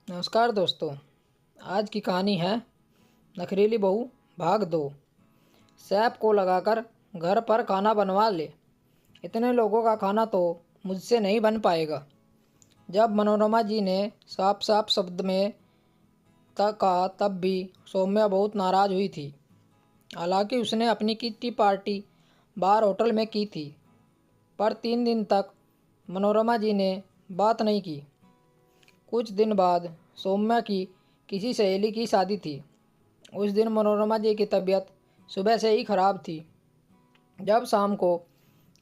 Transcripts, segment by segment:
नमस्कार दोस्तों। आज की कहानी है नखरीली बहू भाग 2। सैफ को लगाकर घर पर खाना बनवा ले। इतने लोगों का खाना तो मुझसे नहीं बन पाएगा। जब मनोरमा जी ने साफ साफ शब्द में कहा तब भी सौम्या बहुत नाराज़ हुई थी। हालांकि उसने अपनी किट्टी पार्टी बाहर होटल में की थी, पर 3 दिन तक मनोरमा जी ने बात नहीं की। कुछ दिन बाद सौम्या की किसी सहेली की शादी थी। उस दिन मनोरमा जी की तबीयत सुबह से ही खराब थी। जब शाम को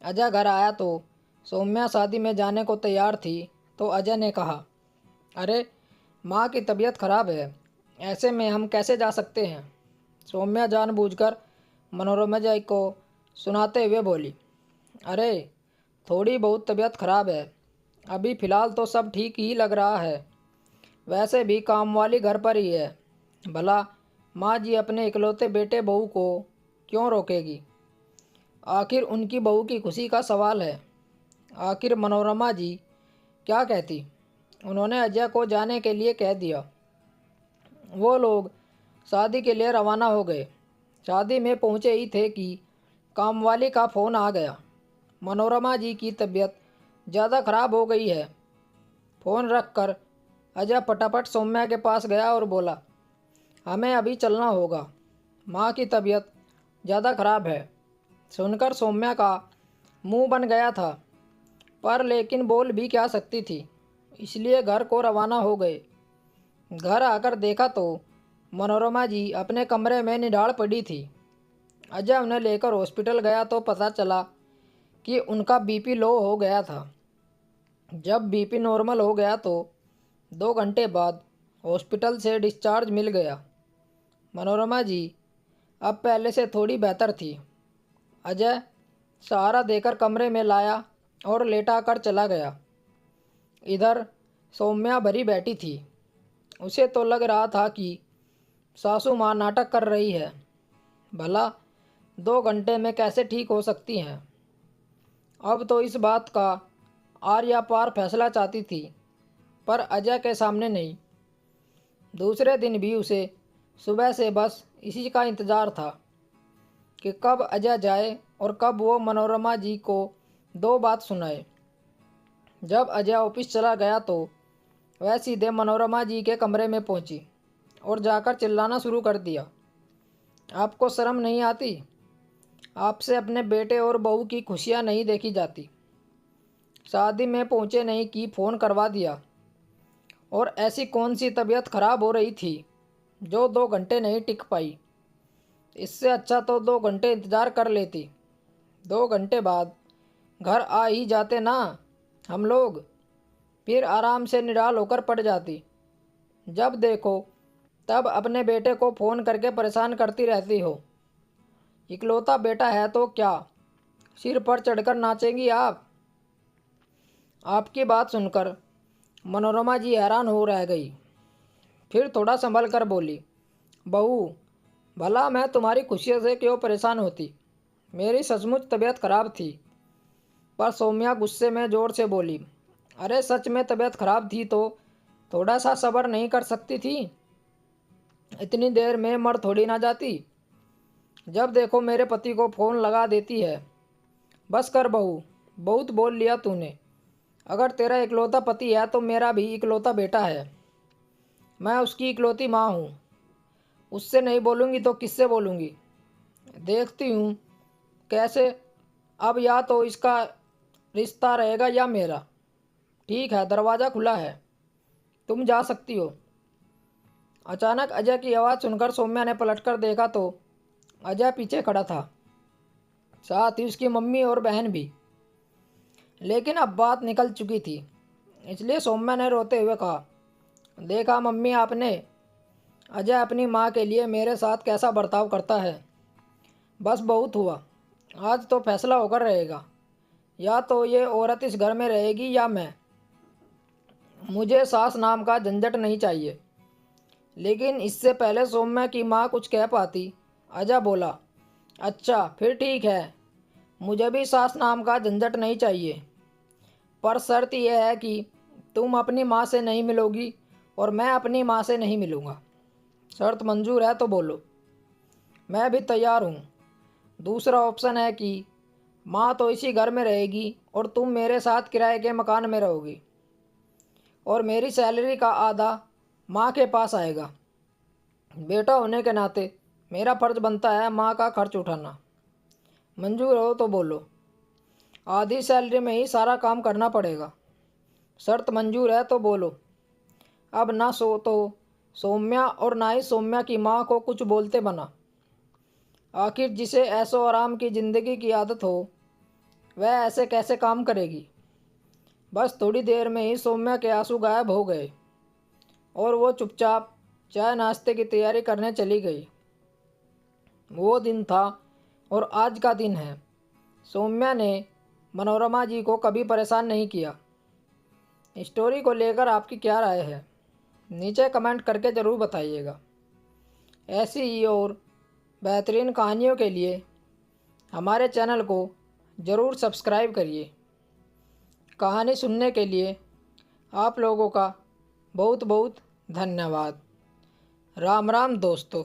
अजय घर आया तो सौम्या शादी में जाने को तैयार थी, तो अजय ने कहा, अरे माँ की तबीयत खराब है, ऐसे में हम कैसे जा सकते हैं। सौम्या जानबूझकर मनोरमा जी को सुनाते हुए बोली, अरे थोड़ी बहुत तबीयत खराब है, अभी फ़िलहाल तो सब ठीक ही लग रहा है। वैसे भी काम वाली घर पर ही है, भला माँ जी अपने इकलौते बेटे बहू को क्यों रोकेगी। आखिर उनकी बहू की खुशी का सवाल है। आखिर मनोरमा जी क्या कहती। उन्होंने अजय को जाने के लिए कह दिया। वो लोग शादी के लिए रवाना हो गए। शादी में पहुँचे ही थे कि कामवाली का फ़ोन आ गया। मनोरमा जी की तबीयत ज़्यादा खराब हो गई है। फ़ोन रख कर अजय फटाफट सौम्या के पास गया और बोला, हमें अभी चलना होगा, माँ की तबीयत ज़्यादा खराब है। सुनकर सौम्या का मुंह बन गया था, पर लेकिन बोल भी क्या सकती थी, इसलिए घर को रवाना हो गए। घर आकर देखा तो मनोरमा जी अपने कमरे में निढाल पड़ी थी। अजय उन्हें लेकर हॉस्पिटल गया तो पता चला कि उनका बीपी लो हो गया था। जब बीपी नॉर्मल हो गया तो 2 घंटे बाद हॉस्पिटल से डिस्चार्ज मिल गया। मनोरमा जी अब पहले से थोड़ी बेहतर थी। अजय सहारा देकर कमरे में लाया और लेटा कर चला गया। इधर सौम्या भरी बैठी थी। उसे तो लग रहा था कि सासू माँ नाटक कर रही है। भला 2 घंटे में कैसे ठीक हो सकती हैं। अब तो इस बात का आर या पार फैसला चाहती थी, पर अजय के सामने नहीं। दूसरे दिन भी उसे सुबह से बस इसी का इंतज़ार था कि कब अजय जाए और कब वो मनोरमा जी को 2 बात सुनाए। जब अजय ऑफिस चला गया तो वह सीधे मनोरमा जी के कमरे में पहुंची और जाकर चिल्लाना शुरू कर दिया, आपको शर्म नहीं आती। आपसे अपने बेटे और बहू की खुशियां नहीं देखी जाती। शादी में पहुंचे नहीं कि फ़ोन करवा दिया। और ऐसी कौन सी तबीयत खराब हो रही थी जो 2 घंटे नहीं टिक पाई। इससे अच्छा तो 2 घंटे इंतज़ार कर लेती। 2 घंटे बाद घर आ ही जाते ना हम लोग, फिर आराम से निडाल होकर पड़ जाती। जब देखो तब अपने बेटे को फ़ोन करके परेशान करती रहती हो। इकलौता बेटा है तो क्या सिर पर चढ़कर नाचेंगी आप। आपकी बात सुनकर मनोरमा जी हैरान हो रह गई। फिर थोड़ा संभल कर बोली, बहू भला मैं तुम्हारी खुशियों से क्यों परेशान होती। मेरी सचमुच तबीयत खराब थी। पर सौम्या गुस्से में ज़ोर से बोली, अरे सच में तबीयत खराब थी तो थोड़ा सा सब्र नहीं कर सकती थी। इतनी देर में मर थोड़ी ना जाती। जब देखो मेरे पति को फ़ोन लगा देती है। बस कर बहू, बहुत बोल लिया तूने। अगर तेरा इकलौता पति है तो मेरा भी इकलौता बेटा है। मैं उसकी इकलौती माँ हूँ। उससे नहीं बोलूँगी तो किससे बोलूँगी। देखती हूँ कैसे। अब या तो इसका रिश्ता रहेगा या मेरा। ठीक है, दरवाज़ा खुला है, तुम जा सकती हो। अचानक अजय की आवाज़ सुनकर सौम्या ने पलटकर देखा तो अजय पीछे खड़ा था, साथ ही उसकी मम्मी और बहन भी। लेकिन अब बात निकल चुकी थी, इसलिए सौम्या ने रोते हुए कहा, देखा मम्मी आपने, अजय अपनी माँ के लिए मेरे साथ कैसा बर्ताव करता है। बस बहुत हुआ, आज तो फैसला होकर रहेगा। या तो ये औरत इस घर में रहेगी या मैं। मुझे सास नाम का झंझट नहीं चाहिए। लेकिन इससे पहले सौम्या की माँ कुछ कह पाती, अजय बोला, अच्छा फिर ठीक है, मुझे भी सास नाम का झंझट नहीं चाहिए, पर शर्त यह है कि तुम अपनी माँ से नहीं मिलोगी और मैं अपनी माँ से नहीं मिलूँगा। शर्त मंजूर है तो बोलो। मैं भी तैयार हूँ। दूसरा ऑप्शन है कि माँ तो इसी घर में रहेगी और तुम मेरे साथ किराए के मकान में रहोगी और मेरी सैलरी का आधा माँ के पास आएगा। बेटा होने के नाते मेरा फ़र्ज़ बनता है माँ का खर्च उठाना। मंजूर हो तो बोलो। आधी सैलरी में ही सारा काम करना पड़ेगा। शर्त मंजूर है तो बोलो। अब ना सौम्या और ना ही सौम्या की माँ को कुछ बोलते बना। आखिर जिसे ऐशो आराम की ज़िंदगी की आदत हो वह ऐसे कैसे काम करेगी। बस थोड़ी देर में ही सौम्या के आंसू गायब हो गए और वो चुपचाप चाय नाश्ते की तैयारी करने चली गई। वो दिन था और आज का दिन है। सौम्या ने मनोरमा जी को कभी परेशान नहीं किया। स्टोरी को लेकर आपकी क्या राय है, नीचे कमेंट करके ज़रूर बताइएगा। ऐसी ही और बेहतरीन कहानियों के लिए हमारे चैनल को ज़रूर सब्सक्राइब करिए। कहानी सुनने के लिए आप लोगों का बहुत बहुत धन्यवाद। राम राम दोस्तों।